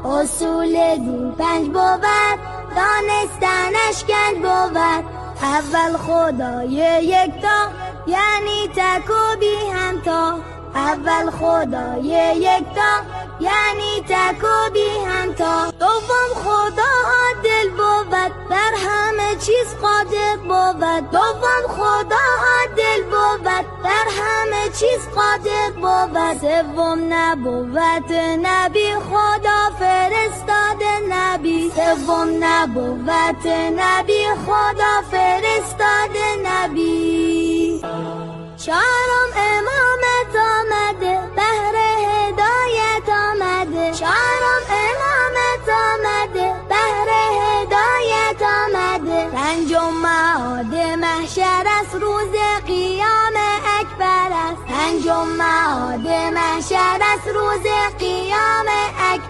اصول دین 5 بود، دانستنش گنج بود. اول خدای یکتا یعنی تک و بی همتا. اول خدای یکتا یعنی تک و بی همتا. دوم خدا عادل بود، بر همه چیز قادر بود. دوم خدا عادل بود، بر همه چیز قادر بود. سوم نبوت نبی، خدا فرستاده نبی. سوم نبوت نبی، خدا فرستاده نبی. چهارم امامت آمده، بهر هدایت آمده. چهارم امامت آمده، بهر هدایت آمده. پنجم معاد محشر است، روز قیام اکبر است. پنجم معاد محشر است، روز قیام اکبر.